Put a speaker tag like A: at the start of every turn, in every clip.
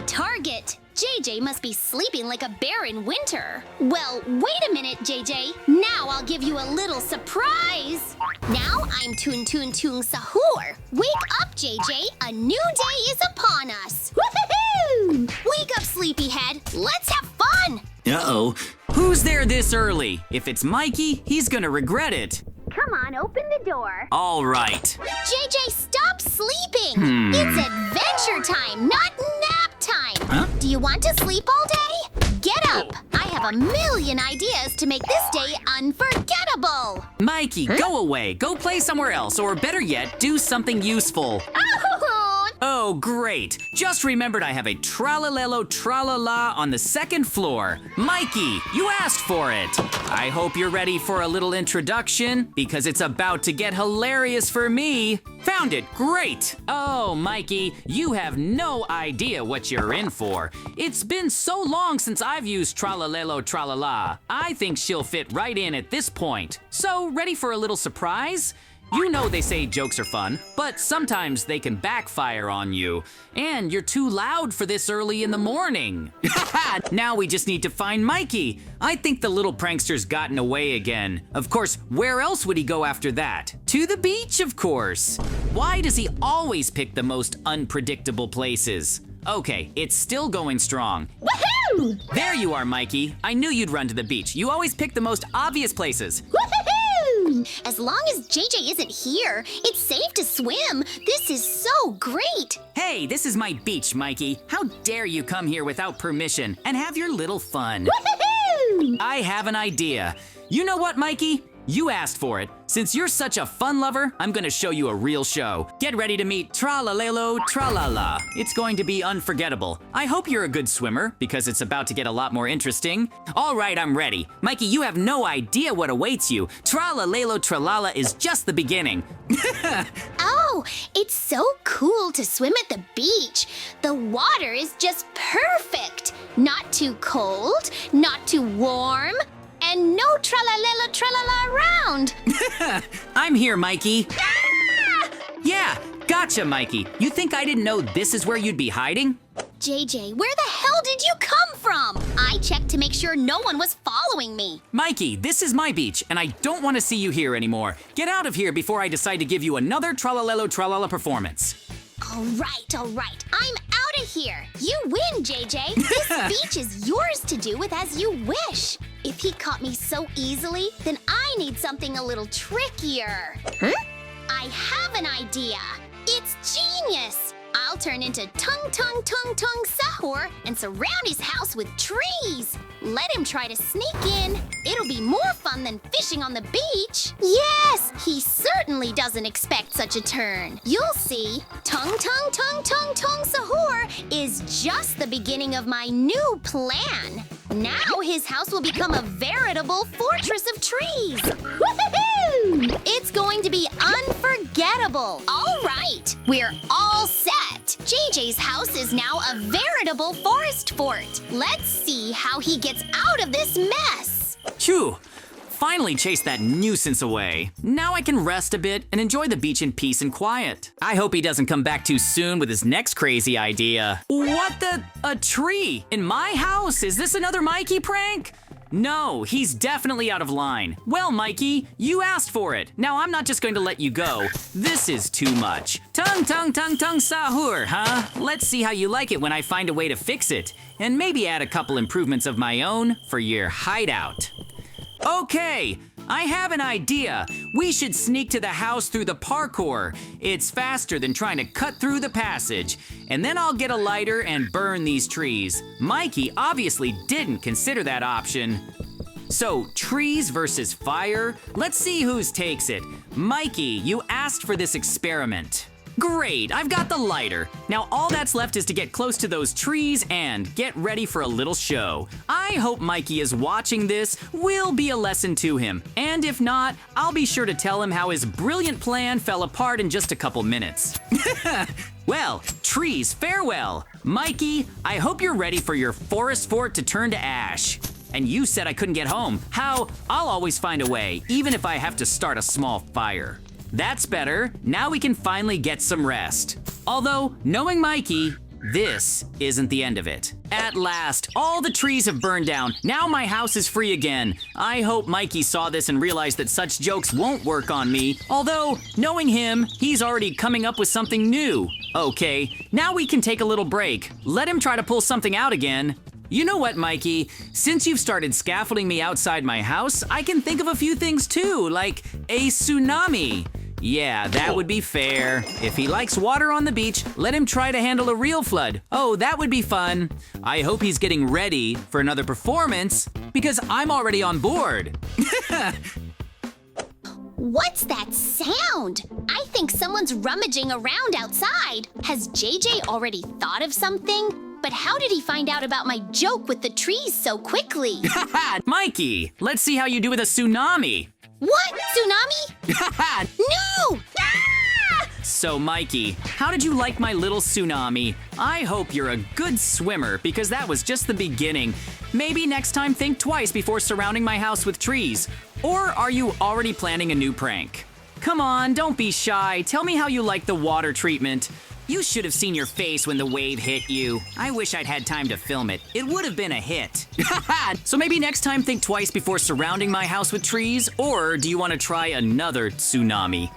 A: target. JJ must be sleeping like a bear in winter. Well, wait a minute, JJ. Now I'll give you a little surprise. Now I'm Tun Sahur. Wake up, JJ. A new day is upon us. Woohoo! Wake up, sleepyhead. Let's have fun.
B: Uh-oh. Who's there this early? If it's Mikey, he's gonna regret it.
A: Come on, open the door.
B: All right.
A: JJ, stop sleeping. It's adventure time, not nap time.
B: Huh?
A: Do you want to sleep all day? Get up. I have a million ideas to make this day unforgettable.
B: Mikey, go away. Go play somewhere else, or better yet, do something useful. Oh, great. Just remembered I have a Trallalelo Trallala on the second floor. Mikey, you asked for it. I hope you're ready for a little introduction, because it's about to get hilarious for me. Found it, great. Oh, Mikey, you have no idea what you're in for. It's been so long since I've used Trallalelo Trallala. I think she'll fit right in at this point. So, ready for a little surprise? You know they say jokes are fun, but sometimes they can backfire on you. And you're too loud for this early in the morning. Now we just need to find Mikey. I think the little prankster's gotten away again. Of course, where else would he go after that? To the beach, of course. Why does he always pick the most unpredictable places? Okay, it's still going strong.
A: Woohoo!
B: There you are, Mikey. I knew you'd run to the beach. You always pick the most obvious places.
A: Woohoo! As long as JJ isn't here, it's safe to swim. This is so great.
B: Hey, this is my beach, Mikey. How dare you come here without permission and have your little fun?
A: Woohoo!
B: I have an idea. You know what, Mikey? You asked for it. Since you're such a fun lover, I'm gonna show you a real show. Get ready to meet Trallalelo Trallala. It's going to be unforgettable. I hope you're a good swimmer, because it's about to get a lot more interesting. All right, I'm ready. Mikey, you have no idea what awaits you. Trallalelo Trallala is just the beginning.
A: Oh, it's so cool to swim at the beach. The water is just perfect. Not too cold, not too warm. And no trallalelo trallala around.
B: I'm here, Mikey. Yeah, gotcha, Mikey. You think I didn't know this is where you'd be hiding?
A: JJ, where the hell did you come from? I checked to make sure no one was following me.
B: Mikey, this is my beach, and I don't want to see you here anymore. Get out of here before I decide to give you another Trallalelo Trallala performance.
A: All right. I'm out of here. You win, JJ. This beach is yours to do with as you wish. If he caught me so easily, then I need something a little trickier. Huh? I have an idea. It's genius. I'll turn into Tung Sahur and surround his house with trees. Let him try to sneak in. It'll be more fun than fishing on the beach. Yes, he certainly doesn't expect such a turn. You'll see. Tung Sahur is just the beginning of my new plan. Now his house will become a veritable fortress of trees. Woohoo! It's going to be unforgettable. All right, we're all set. JJ's house is now a veritable forest fort. Let's see how he gets out of this mess.
B: Phew! Finally chased that nuisance away. Now I can rest a bit and enjoy the beach in peace and quiet. I hope he doesn't come back too soon with his next crazy idea. What the? A tree? In my house? Is this another Mikey prank? No, he's definitely out of line. Well, Mikey, you asked for it. Now I'm not just going to let you go. This is too much. Tung Sahur, huh? Let's see how you like it when I find a way to fix it. And maybe add a couple improvements of my own for your hideout. Okay, I have an idea. We should sneak to the house through the parkour. It's faster than trying to cut through the passage. And then I'll get a lighter and burn these trees. Mikey obviously didn't consider that option. So, trees versus fire? Let's see whose takes it. Mikey, you asked for this experiment. Great, I've got the lighter. Now all that's left is to get close to those trees and get ready for a little show. I hope Mikey is watching this. Will be a lesson to him. And if not, I'll be sure to tell him how his brilliant plan fell apart in just a couple minutes. Well, trees, farewell. Mikey, I hope you're ready for your forest fort to turn to ash. And you said I couldn't get home. How? I'll always find a way, even if I have to start a small fire. That's better. Now we can finally get some rest. Although, knowing Mikey, this isn't the end of it. At last, all the trees have burned down. Now my house is free again. I hope Mikey saw this and realized that such jokes won't work on me. Although, knowing him, he's already coming up with something new. Okay, now we can take a little break. Let him try to pull something out again. You know what, Mikey? Since you've started scaffolding me outside my house, I can think of a few things too, like a tsunami. Yeah, that would be fair. If he likes water on the beach, let him try to handle a real flood. Oh, that would be fun. I hope he's getting ready for another performance because I'm already on board.
A: What's that sound? I think someone's rummaging around outside. Has JJ already thought of something? But how did he find out about my joke with the trees so quickly?
B: Mikey, let's see how you do with a tsunami.
A: What? Tsunami? No! Ah!
B: So, Mikey, how did you like my little tsunami? I hope you're a good swimmer because that was just the beginning. Maybe next time think twice before surrounding my house with trees. Or are you already planning a new prank? Come on, don't be shy. Tell me how you like the water treatment. You should have seen your face when the wave hit you. I wish I'd had time to film it. It would have been a hit. So maybe next time think twice before surrounding my house with trees, or do you want to try another tsunami?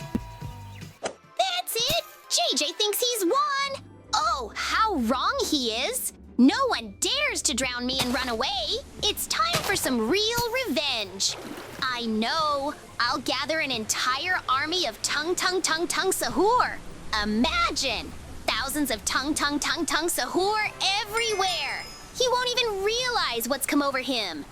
A: That's it! JJ thinks he's won! Oh, how wrong he is! No one dares to drown me and run away! It's time for some real revenge! I know! I'll gather an entire army of tung sahur! Imagine! Thousands of tung sahur everywhere! He won't even realize what's come over him!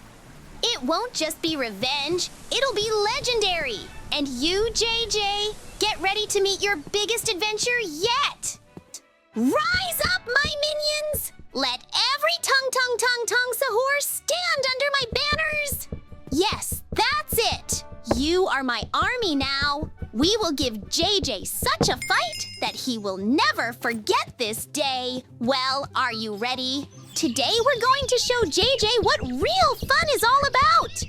A: It won't just be revenge, it'll be legendary! And you, JJ, get ready to meet your biggest adventure yet! Rise up, my minions! Let every tung sahur stand under my banners! Yes, that's it! You are my army now! We will give JJ such a fight that he will never forget this day. Well, are you ready? Today we're going to show JJ what real fun is all about!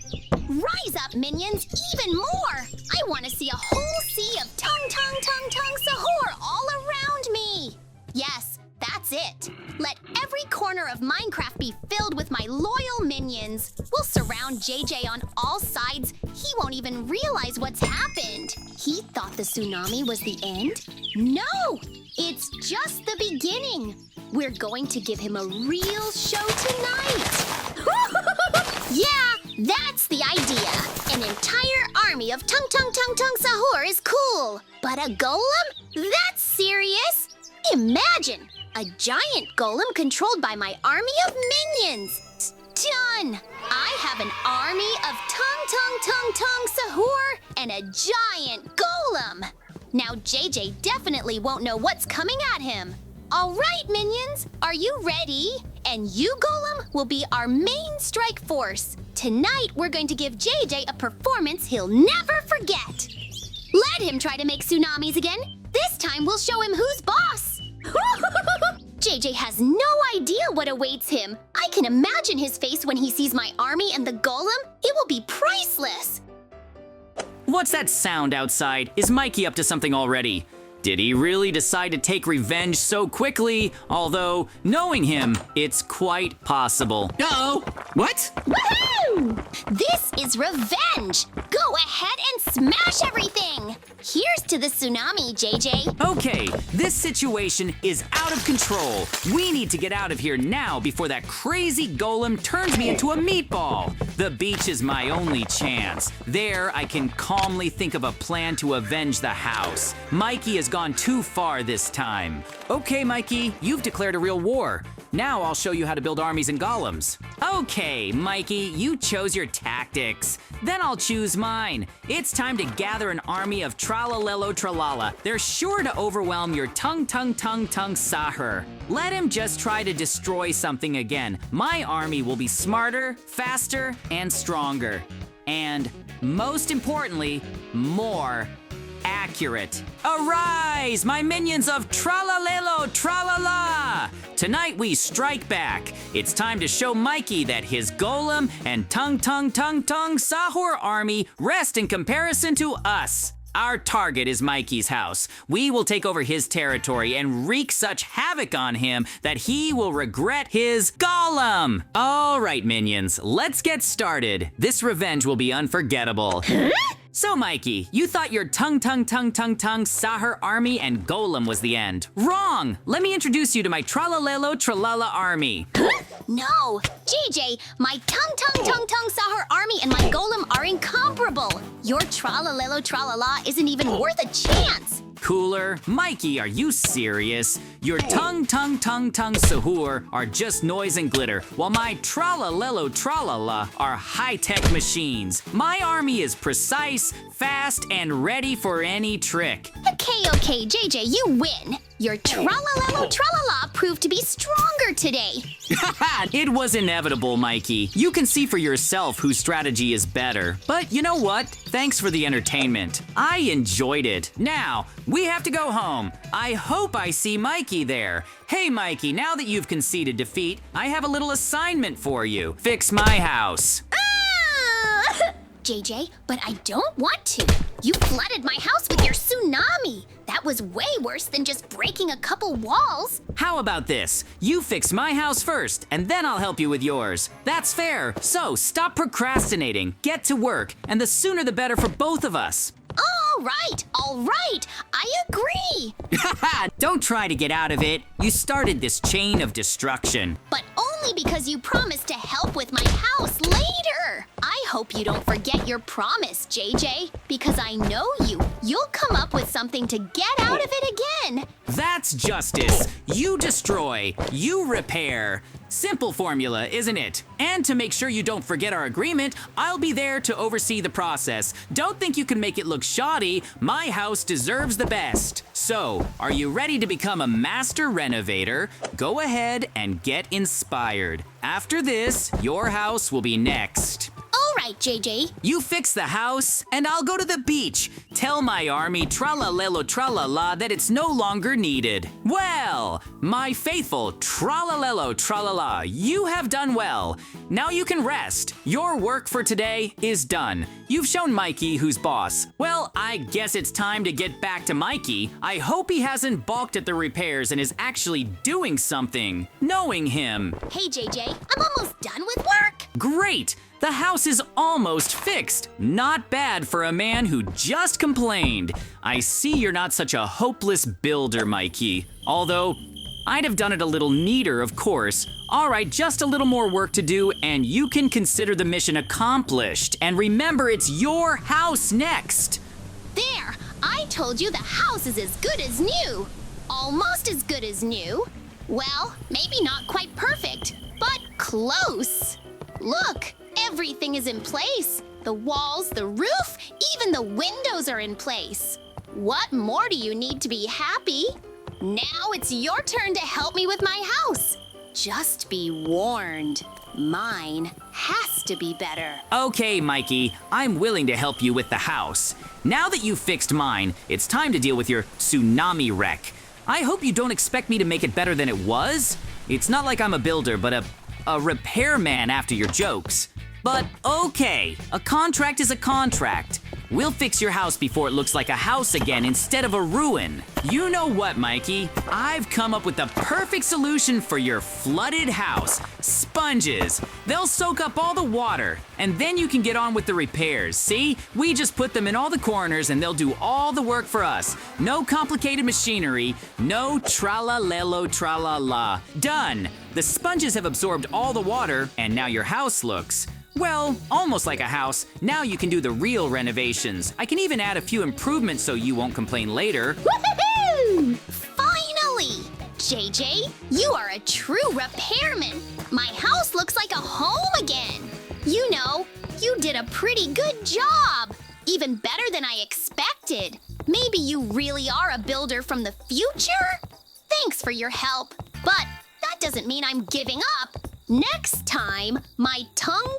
A: Rise up, minions, even more! I want to see a whole sea of tung sahur all around me! Yes, that's it. Let every corner of Minecraft be filled with my loyal minions. We'll surround JJ on all sides. He won't even realize what's happened. He thought the tsunami was the end? No! It's just the beginning. We're going to give him a real show tonight. Yeah, that's the idea. An entire army of tung sahur is cool. But a golem? That's serious. Imagine! A giant golem controlled by my army of minions! Done! I have an army of tung sahur and a giant golem! Now JJ definitely won't know what's coming at him. All right, minions, are you ready? And you, golem, will be our main strike force. Tonight, we're going to give JJ a performance he'll never forget. Let him try to make tsunamis again. This time, we'll show him who's boss. JJ has no idea what awaits him. I can imagine his face when he sees my army and the golem. It will be priceless.
B: What's that sound outside? Is Mikey up to something already? Did he really decide to take revenge so quickly? Although, knowing him, it's quite possible.
C: Uh-oh! What?
A: Woohoo! This is revenge! Go ahead and smash everything! Here's to the tsunami, JJ.
B: Okay, this situation is out of control. We need to get out of here now before that crazy golem turns me into a meatball. The beach is my only chance. There, I can calmly think of a plan to avenge the house. Mikey has gone too far this time. Okay, Mikey, you've declared a real war. Now I'll show you how to build armies and golems. Okay, Mikey, you chose your tactics. Then I'll choose mine. It's time to gather an army of Tralla. They're sure to overwhelm your tung sahur. Let him just try to destroy something again. My army will be smarter, faster, and stronger. And most importantly, more accurate. Arise, my minions of Tralla. Tonight we strike back. It's time to show Mikey that his golem and tung sahur army rest in comparison to us. Our target is Mikey's house. We will take over his territory and wreak such havoc on him that he will regret his golem. All right, minions, let's get started. This revenge will be unforgettable. So, Mikey, you thought your tongue Sahar army and golem was the end. Wrong! Let me introduce you to my Tralla army.
A: No, JJ, my tongue Sahar army and my golem are incomparable. Your Tralla isn't even worth a chance.
B: Cooler. Mikey, are you serious? Your tongue Sahur are just noise and glitter, while my Tralla are high-tech machines. My army is precise, fast, and ready for any trick.
A: Okay, JJ, you win. Your Tralla proved to be stronger today.
B: It was inevitable, Mikey. You can see for yourself whose strategy is better. But you know what? Thanks for the entertainment. I enjoyed it. Now, we have to go home. I hope I see Mikey there. Hey, Mikey, now that you've conceded defeat, I have a little assignment for you. Fix my house.
A: JJ, but I don't want to. You flooded my house with your tsunami. That was way worse than just breaking a couple walls.
B: How about this? You fix my house first, and then I'll help you with yours. That's fair. So stop procrastinating, get to work, and the sooner the better for both of us.
A: All right, I agree.
B: Don't try to get out of it. You started this chain of destruction.
A: But only because you promised to help with my house later. I hope you don't forget your promise, JJ, because I know you. You'll come up with something to get out of it again.
B: That's justice. You destroy, you repair. Simple formula, isn't it? And to make sure you don't forget our agreement, I'll be there to oversee the process. Don't think you can make it look shoddy. My house deserves the best. So, are you ready to become a master renovator? Go ahead and get inspired. After this, your house will be next.
A: All right, JJ.
B: You fix the house, and I'll go to the beach. Tell my army Tralla that it's no longer needed. Well, my faithful Tralla, you have done well. Now you can rest. Your work for today is done. You've shown Mikey who's boss. Well, I guess it's time to get back to Mikey. I hope he hasn't balked at the repairs and is actually doing something. Knowing him.
A: Hey, JJ, I'm almost done with work.
B: Great! The house is almost fixed. Not bad for a man who just complained. I see you're not such a hopeless builder, Mikey. Although, I'd have done it a little neater, of course. All right, just a little more work to do, and you can consider the mission accomplished. And remember, it's your house next.
A: There, I told you the house is as good as new. Almost as good as new. Well, maybe not quite perfect, but close. Look. Everything is in place. The walls, the roof, even the windows are in place. What more do you need to be happy? Now it's your turn to help me with my house. Just be warned, mine has to be better.
B: Okay, Mikey, I'm willing to help you with the house. Now that you've fixed mine, it's time to deal with your tsunami wreck. I hope you don't expect me to make it better than it was. It's not like I'm a builder, but a repairman after your jokes. But okay, a contract is a contract. We'll fix your house before it looks like a house again instead of a ruin. You know what, Mikey? I've come up with the perfect solution for your flooded house. Sponges. They'll soak up all the water, and then you can get on with the repairs. See? We just put them in all the corners and they'll do all the work for us. No complicated machinery, no tralla. Done. The sponges have absorbed all the water, and now your house looks, well, almost like a house. Now you can do the real renovations. I can even add a few improvements so you won't complain later.
A: Woohoo! Finally! JJ, you are a true repairman. My house looks like a home again. You know, you did a pretty good job. Even better than I expected. Maybe you really are a builder from the future? Thanks for your help. But that doesn't mean I'm giving up. Next time, my tongue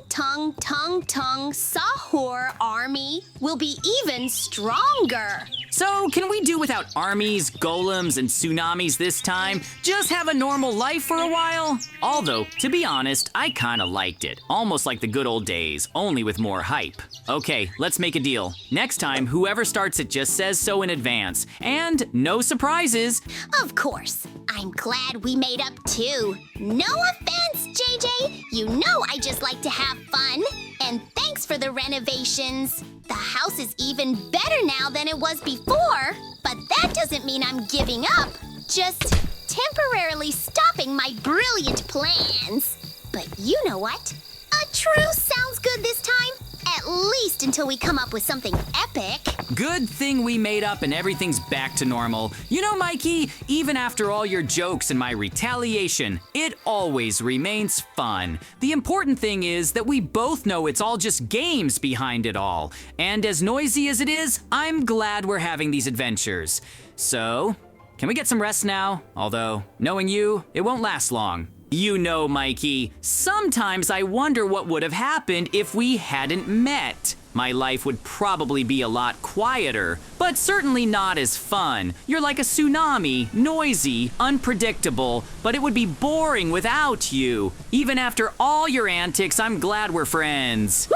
A: Sahur army will be even stronger.
B: So can we do without armies, golems, and tsunamis this time? Just have a normal life for a while? Although, to be honest, I kinda liked it. Almost like the good old days, only with more hype. Okay, let's make a deal. Next time, whoever starts it just says so in advance. And no surprises.
A: Of course. I'm glad we made up too. No offense, JJ. You know I just like to have fun. And thanks for the renovations. The house is even better now than it was before. But that doesn't mean I'm giving up. Just temporarily stopping my brilliant plans. But you know what? A truce sounds good this time. At least until we come up with something epic.
B: Good thing we made up and everything's back to normal. You know, Mikey, even after all your jokes and my retaliation, it always remains fun. The important thing is that we both know it's all just games behind it all. And as noisy as it is, I'm glad we're having these adventures. So, can we get some rest now? Although, knowing you, it won't last long. You know, Mikey, sometimes I wonder what would have happened if we hadn't met. My life would probably be a lot quieter, but certainly not as fun. You're like a tsunami, noisy, unpredictable, but it would be boring without you. Even after all your antics, I'm glad we're friends.